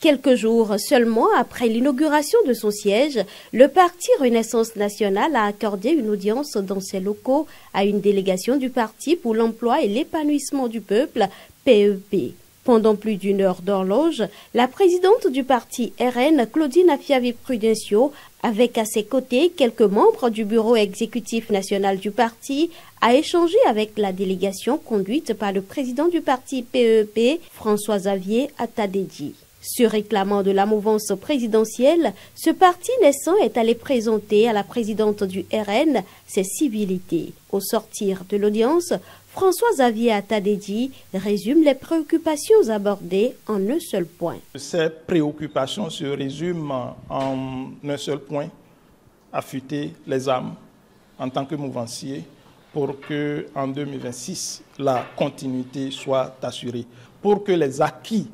Quelques jours seulement après l'inauguration de son siège, le parti Renaissance nationale a accordé une audience dans ses locaux à une délégation du parti pour l'emploi et l'épanouissement du peuple, PEP. Pendant plus d'une heure d'horloge, la présidente du parti RN, Claudine Afiavi-Prudencio, avec à ses côtés quelques membres du bureau exécutif national du parti, a échangé avec la délégation conduite par le président du parti PEP, François-Xavier Atadedji. Se réclamant de la mouvance présidentielle, ce parti naissant est allé présenter à la présidente du RN ses civilités. Au sortir de l'audience, François-Xavier Atadedji résume les préoccupations abordées en un seul point. Ces préoccupations se résument en un seul point: affûter les âmes en tant que mouvancier pour que en 2026 la continuité soit assurée, pour que les acquis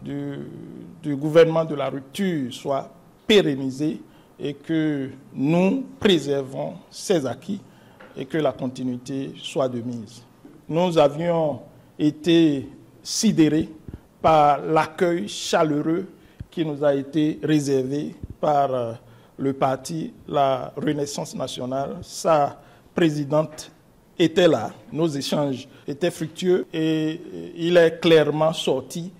du gouvernement de la rupture soient pérennisés et que nous préservons ces acquis et que la continuité soit de mise. Nous avions été sidérés par l'accueil chaleureux qui nous a été réservé par le parti, la Renaissance nationale. Sa présidente était là, nos échanges étaient fructueux et il est clairement sorti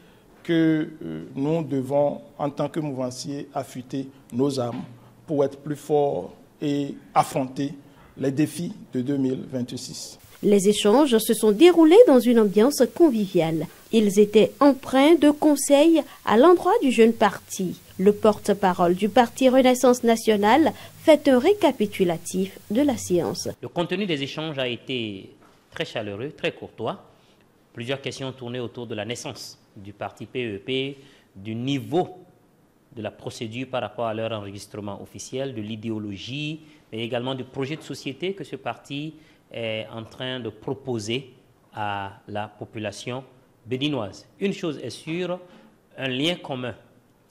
que nous devons, en tant que mouvanciers, affûter nos âmes pour être plus forts et affronter les défis de 2026. Les échanges se sont déroulés dans une ambiance conviviale. Ils étaient empreints de conseils à l'endroit du jeune parti. Le porte-parole du parti Renaissance nationale fait un récapitulatif de la séance. Le contenu des échanges a été très chaleureux, très courtois. Plusieurs questions tournées autour de la naissance du parti PEP, du niveau de la procédure par rapport à leur enregistrement officiel, de l'idéologie, mais également du projet de société que ce parti est en train de proposer à la population béninoise. Une chose est sûre, un lien commun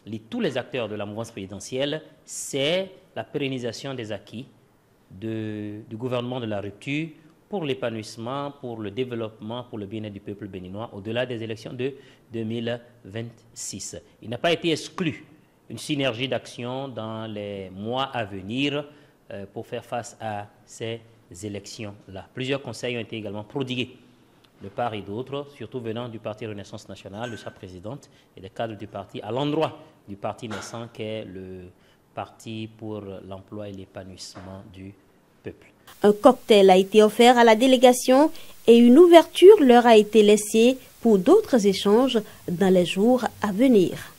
lie tous les acteurs de la mouvance présidentielle, c'est la pérennisation des acquis du gouvernement de la rupture pour l'épanouissement, pour le développement, pour le bien-être du peuple béninois au-delà des élections de 2026. Il n'a pas été exclu une synergie d'action dans les mois à venir pour faire face à ces élections-là. Plusieurs conseils ont été également prodigués de part et d'autre, surtout venant du parti Renaissance nationale, de sa présidente et des cadres du parti, à l'endroit du parti naissant qu'est le Parti pour l'emploi et l'épanouissement du peuple. Un cocktail a été offert à la délégation et une ouverture leur a été laissée pour d'autres échanges dans les jours à venir.